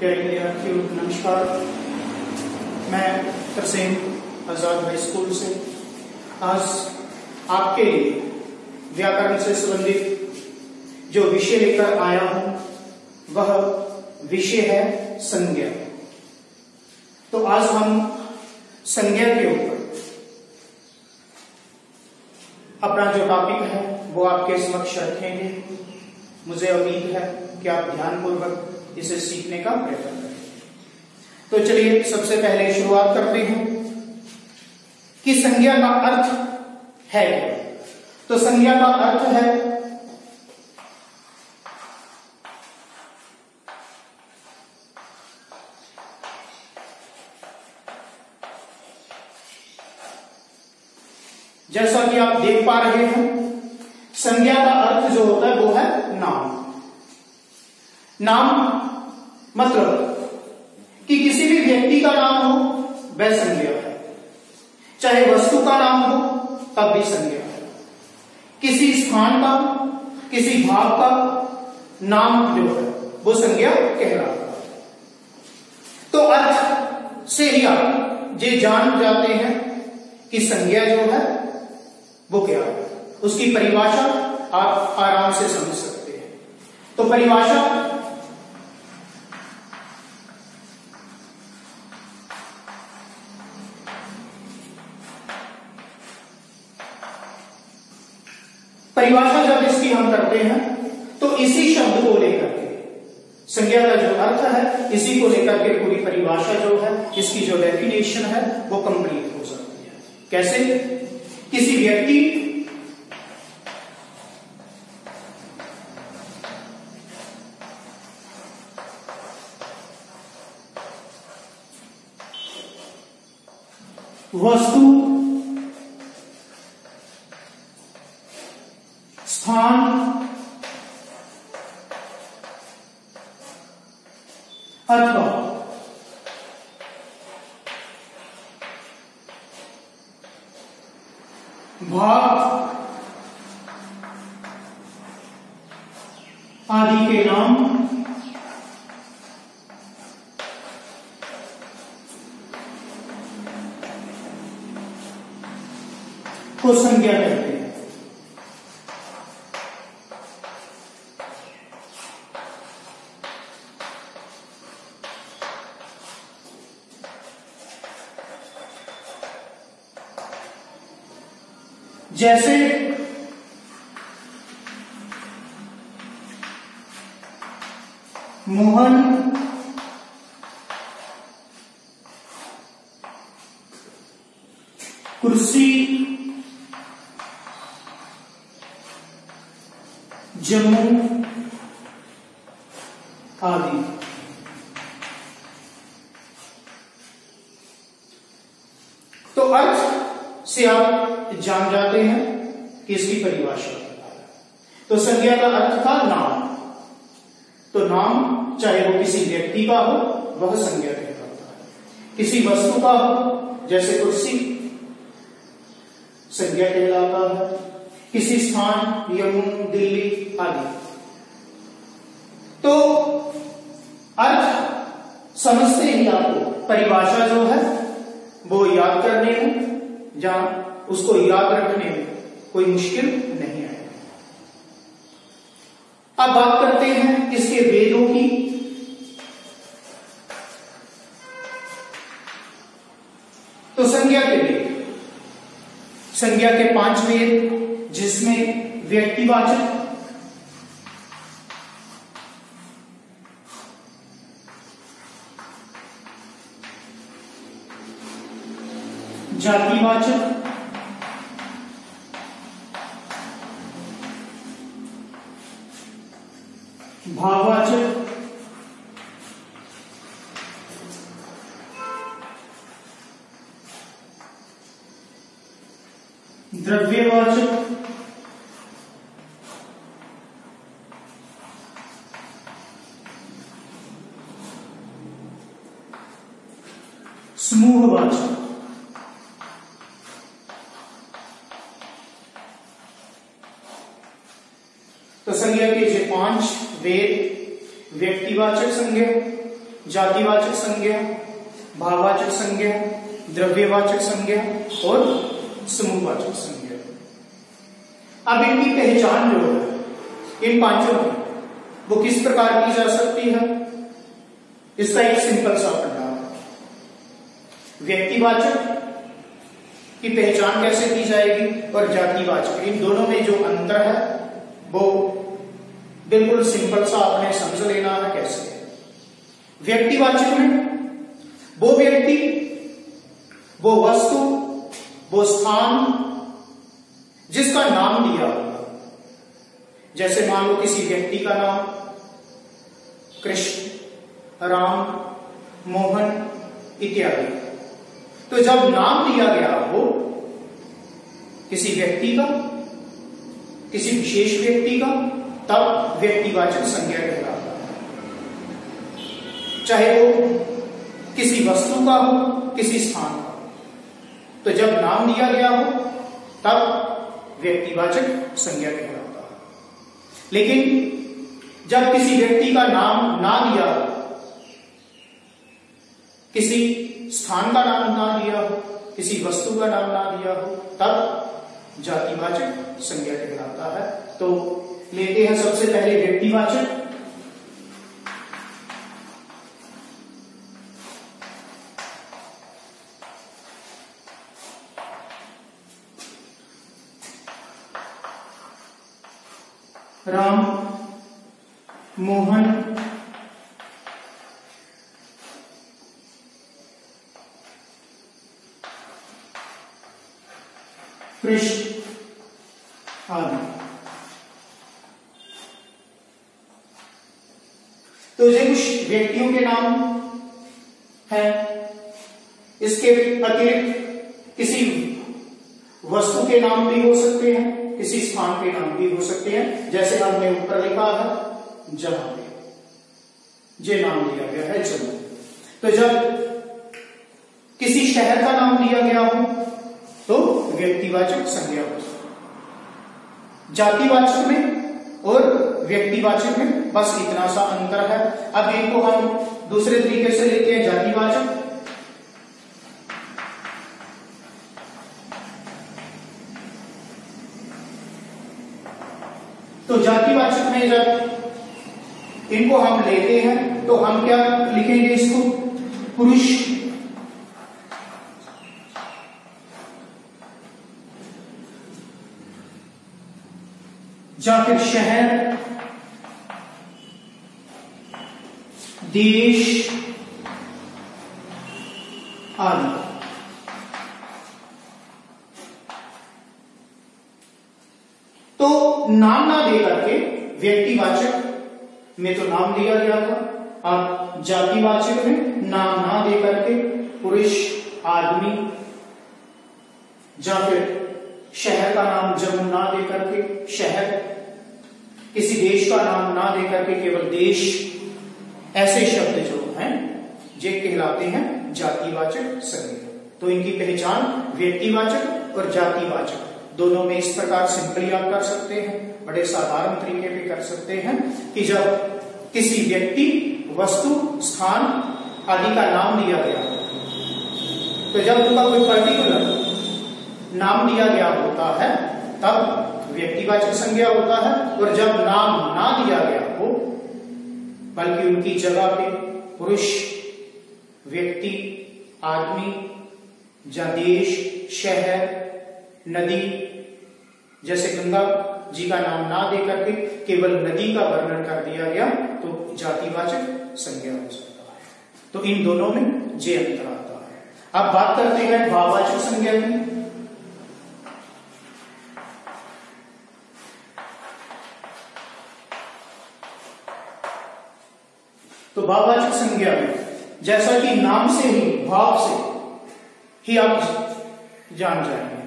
प्यारे विद्यार्थियों नमस्कार। मैं तरसेम आजाद हाई स्कूल से आज आपके व्याकरण से संबंधित जो विषय लेकर आया हूं वह विषय है संज्ञा। तो आज हम संज्ञा के ऊपर अपना जो टॉपिक है वो आपके समक्ष रखेंगे। मुझे उम्मीद है कि आप ध्यानपूर्वक इसे सीखने का प्रयत्न करें। तो चलिए सबसे पहले शुरुआत करते हैं कि संज्ञा का अर्थ है क्या। तो संज्ञा का अर्थ है जैसा कि आप देख पा रहे हैं, संज्ञा का अर्थ जो होता है वो है नाम। नाम मतलब कि किसी भी व्यक्ति का नाम हो वह संज्ञा है, चाहे वस्तु का नाम हो तब भी संज्ञा है। किसी स्थान का, किसी भाव का नाम जो है वो संज्ञा कहलाता है। तो अर्थ से ही आप ये जान जाते हैं कि संज्ञा जो है वो क्या है। उसकी परिभाषा आप आराम से समझ सकते हैं। तो परिभाषा जब इसकी हम करते हैं तो इसी शब्द को लेकर के संज्ञा का जो अर्थ है इसी को लेकर के पूरी परिभाषा जो है, इसकी जो डेफिनेशन है वो कंप्लीट हो सकती है। कैसे? किसी व्यक्ति वस्तु, स्थान अथवा भाव आदि के नाम को संज्ञा कहते हैं। जैसे मोहन, कुर्सी, जम्मू आदि। तो अर्थ से आप जान जाते हैं कि इसकी परिभाषा। तो संज्ञा का अर्थ था नाम। तो नाम चाहे वो किसी व्यक्ति का हो वह संज्ञा कहलाता है। किसी वस्तु का हो जैसे कुर्सी संज्ञा कहलाता है। किसी स्थान यमुना, दिल्ली आदि। तो अर्थ समझते ही आपको परिभाषा जो है वो याद करने में, जहां उसको याद रखने में कोई मुश्किल नहीं है। अब बात करते हैं इसके वेदों की। तो संज्ञा के वेद, संज्ञा के 5 वेद जिसमें व्यक्तिवाचक, जातिवाचक, भाववाचक, द्रव्यवाचक, समूहवाचक। तो संज्ञा के जो 5 वेद व्यक्तिवाचक संज्ञा, जातिवाचक संज्ञा, भाववाचक संज्ञा, द्रव्यवाचक संज्ञा और समूहवाचक संज्ञा। अब इनकी पहचान जो है इन पांचों की वो किस प्रकार की जा सकती है, इसका एक सिंपल सा फंडा है। व्यक्तिवाचक की पहचान कैसे की जाएगी और जातिवाचक, इन दोनों में जो अंतर है वो बिल्कुल सिंपल सा आपने समझ लेना है कैसे। व्यक्तिवाचक में वो व्यक्ति, वो वस्तु, वो स्थान जिसका नाम दिया होगा। जैसे मान लो किसी व्यक्ति का नाम कृष्ण, राम, मोहन इत्यादि, तो जब नाम दिया गया हो किसी व्यक्ति का, किसी विशेष व्यक्ति का, तब व्यक्तिवाचक संज्ञा कहलाता है। चाहे वो किसी वस्तु का हो, किसी स्थान का, तो जब नाम दिया गया हो तब व्यक्तिवाचक संज्ञा कहलाता है। लेकिन जब किसी व्यक्ति का नाम ना दिया हो, किसी स्थान का नाम ना दिया हो, किसी वस्तु का नाम ना दिया हो, तब जातिवाचक संज्ञा कहलाता है। तो लेते हैं सबसे पहले व्यक्तिवाचक। राम, मोहन, कृष्ण आदि। तो ये कुछ व्यक्तियों के नाम हैं। इसके अतिरिक्त किसी वस्तु के नाम भी हो सकते हैं, किसी स्थान के नाम भी हो सकते हैं। जैसे हमने ऊपर लिखा है जहां पे, ये नाम दिया गया है जम्मू। तो जब किसी शहर का नाम दिया गया हो तो व्यक्तिवाचक संज्ञा हो। जातिवाचक में और व्यक्तिवाचक में बस इतना सा अंतर है। अब इनको हम दूसरे तरीके से लेते हैं। जातिवाचक, तो जातिवाचक में जब इनको हम लेते हैं तो हम क्या लिखेंगे, इसको पुरुष, या फिर शहर, देश आदि। तो नाम ना दे करके व्यक्तिवाचक में तो नाम दिया गया था, अब जातिवाचक में नाम ना दे करके पुरुष, आदमी, या फिर शहर का नाम जम्मू ना दे करके शहर, किसी देश का नाम ना दे करके केवल देश, ऐसे शब्द जो हैं ये कहलाते हैं जातिवाचक संज्ञा। तो इनकी पहचान व्यक्तिवाचक और जातिवाचक दोनों में इस प्रकार सिंपली आप कर सकते हैं, बड़े साधारण तरीके पे कर सकते हैं कि जब किसी व्यक्ति, वस्तु, स्थान आदि का नाम दिया गया तो जब उनका कोई पर्टिकुलर नाम दिया गया होता है तब व्यक्तिवाचक संज्ञा होता है, और जब नाम ना दिया गया हो बल्कि उनकी जगह पे पुरुष, व्यक्ति, आदमी, या देश, शहर, नदी, जैसे गंगा जी का नाम ना दे करके केवल नदी का वर्णन कर दिया गया तो जातिवाचक संज्ञा हो सकता है। तो इन दोनों में जे अंतर आता है। अब बात करते हैं भाववाचक संज्ञा की। तो भाववाचक संज्ञा में जैसा कि नाम से ही, भाव से ही आप जान जाएंगे।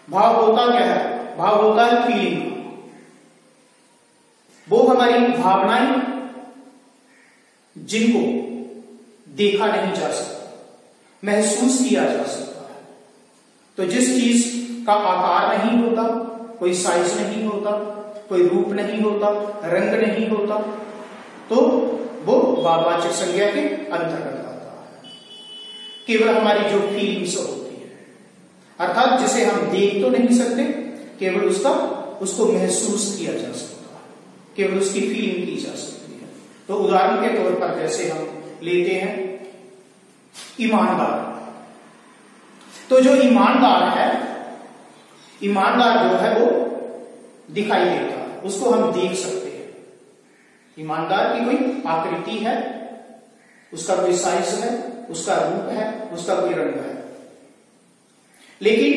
भाव होता क्या है? भाव होता है फीलिंग, वो हमारी भावनाएं जिनको देखा नहीं जा सकता, महसूस किया जा सकता है। तो जिस चीज का आकार नहीं होता, कोई साइज नहीं होता, कोई रूप नहीं होता, रंग नहीं होता, तो वो भाववाचक संज्ञा के अंतर्गत आता है। केवल हमारी जो फीलिंग्स होती है, अर्थात जिसे हम देख तो नहीं सकते, केवल उसको महसूस किया जा सकता है, केवल उसकी फीलिंग की जा सकती है। तो उदाहरण के तौर पर जैसे हम लेते हैं ईमानदार। तो जो ईमानदार है, ईमानदार जो है वो दिखाई देता है, उसको हम देख सकते हैं। ईमानदार की कोई आकृति है, उसका कोई साइज है, उसका रूप है, उसका कोई रंग है, लेकिन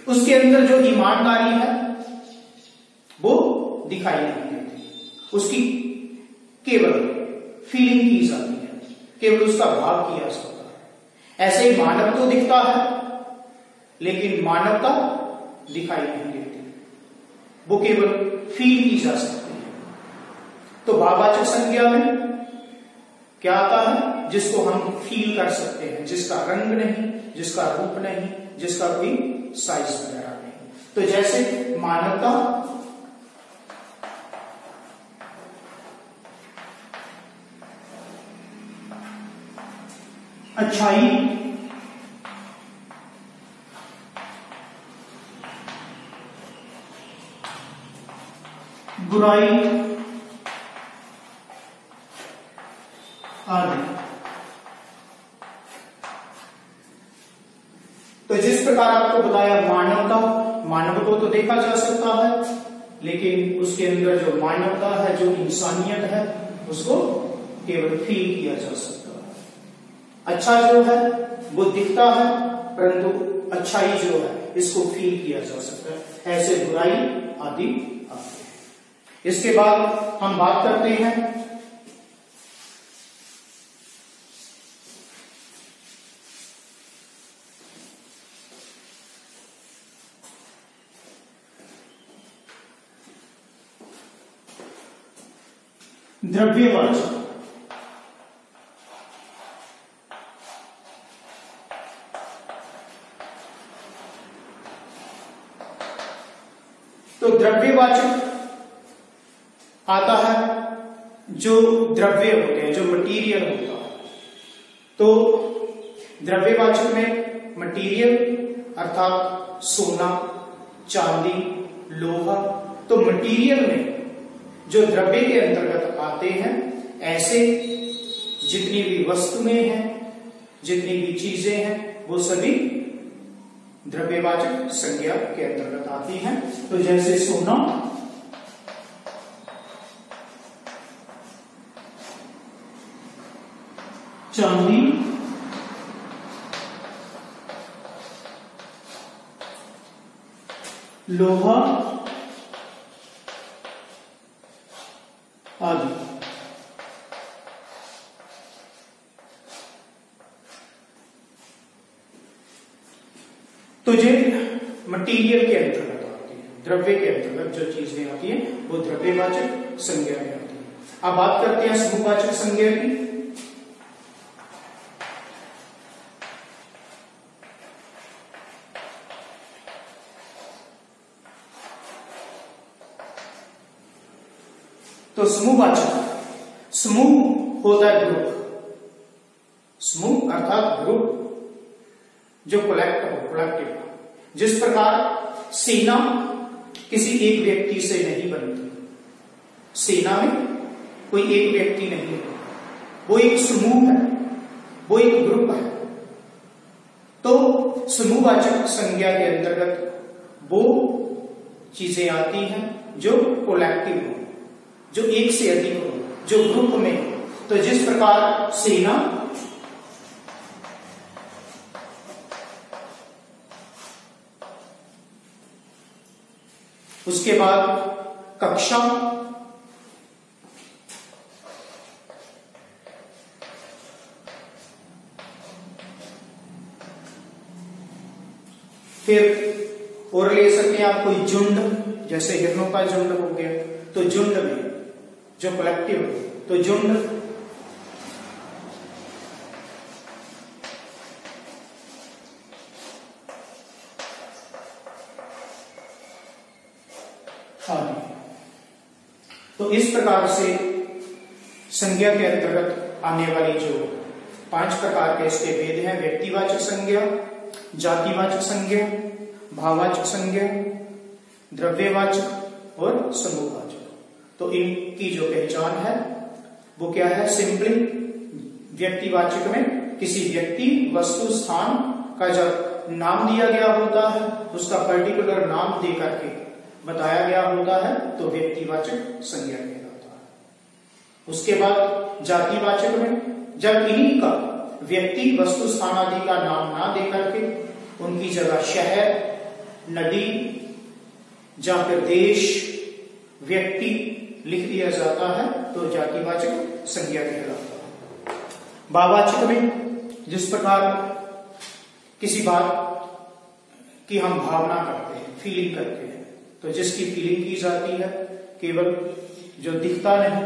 उसके अंदर जो ईमानदारी है वो दिखाई नहीं देती, उसकी केवल फीलिंग की जाती है, केवल उसका भाव किया जाता है। ऐसे ही मानव तो दिखता है, लेकिन मानवता दिखाई नहीं देती, वो केवल फील की जा सकती है। तो भाववाचक संज्ञा में क्या आता है? जिसको हम फील कर सकते हैं, जिसका रंग नहीं, जिसका रूप नहीं, जिसका कोई साइज वगैरह नहीं। तो जैसे मानवता, अच्छाई, बुराई आदि। तो जिस प्रकार आपको बताया मानव को तो देखा जा सकता है, लेकिन उसके अंदर जो मानवता है, जो इंसानियत है, उसको केवल फील किया जा सकता है। अच्छा जो है वो दिखता है, परंतु अच्छाई जो है इसको फील किया जा सकता है। ऐसे बुराई आदि आते हैं। इसके बाद हम बात करते हैं द्रव्यवाचक। तो द्रव्यवाचक आता है जो द्रव्य होते हैं, जो मटीरियल होता है। तो द्रव्यवाचक में मटीरियल अर्थात सोना, चांदी, लोहा। तो मटीरियल में जो द्रव्य के अंतर्गत आते हैं, ऐसे जितनी भी वस्तुएं हैं, जितनी भी चीजें हैं, वो सभी द्रव्यवाचक संज्ञा के अंतर्गत आती हैं। तो जैसे सोना, चांदी, लोहा आदि। तो ये मटीरियल के अंतर्गत आती है, द्रव्य के अंतर्गत जो चीजें आती हैं वो द्रव्यवाचक संज्ञा में आती है। अब बात करते हैं समूहवाचक संज्ञा की। तो समूहवाचक, समूह होता है ग्रुप, समूह अर्थात ग्रुप जो कलेक्टिव। जिस प्रकार सेना किसी एक व्यक्ति से नहीं बनती, सेना में कोई एक व्यक्ति नहीं है, वो एक समूह है, वो एक ग्रुप है। तो समूहवाचक संज्ञा के अंतर्गत वो चीजें आती हैं जो कलेक्टिव हो, जो एक से अधिक हो, जो ग्रुप में हो। तो जिस प्रकार सेना, उसके बाद कक्षा, फिर और ले सकते हैं आप कोई झुंड, जैसे हिरणों का झुंड हो गया। तो झुंड में जो कलेक्टिव है, तो झुंड, आदि। तो इस प्रकार से संज्ञा के अंतर्गत आने वाली जो 5 प्रकार के इसके भेद हैं, व्यक्तिवाचक संज्ञा, जातिवाचक संज्ञा, भाववाचक संज्ञा, द्रव्यवाचक और समूहवाचक। तो इनकी जो पहचान है वो क्या है? सिंपली व्यक्तिवाचक में किसी व्यक्ति, वस्तु, स्थान का जब नाम दिया गया होता है, उसका पर्टिकुलर नाम दे करके बताया गया होता है तो व्यक्तिवाचक संज्ञा कहलाता है। उसके बाद जातिवाचक में जब इन्हीं का व्यक्ति, वस्तु, स्थान आदि का नाम ना दे करके उनकी जगह शहर, नदी या फिर देश, व्यक्ति लिख दिया जाता है तो जातिवाचक संज्ञा कहलाता है। भाववाचक में जिस प्रकार किसी बात की हम भावना करते हैं, फीलिंग करते हैं, तो जिसकी फीलिंग की जाती है, केवल जो दिखता नहीं,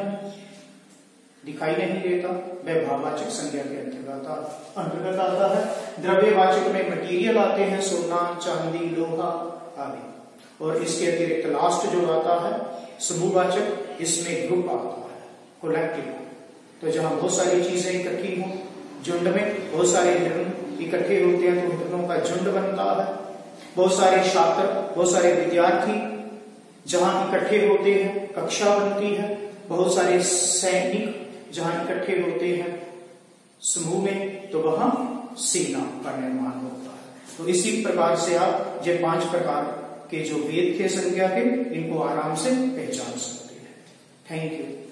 दिखाई नहीं देता, वह भाववाचक संज्ञा के अंतर्गत आता है। द्रव्यवाचक में मटेरियल आते हैं, सोना, चांदी, लोहा आदि। और इसके अतिरिक्त लास्ट जो आता है समूहवाचक, इसमें ग्रुप आता है, कलेक्टिव। तो जहां बहुत सारी चीजें इकट्ठी हों, झुंड में बहुत सारे हिरण इकट्ठे होते हैं तो हिरणों का झुंड बनता है। बहुत सारे छात्र, बहुत सारे विद्यार्थी जहां इकट्ठे होते हैं कक्षा बनती है। बहुत सारे सैनिक जहां इकट्ठे होते हैं समूह में तो वहां सेना का निर्माण होता है। तो इसी प्रकार से आप ये 5 प्रकार के जो भेद थे संज्ञा के, इनको आराम से पहचान सकते हैं। Thank you.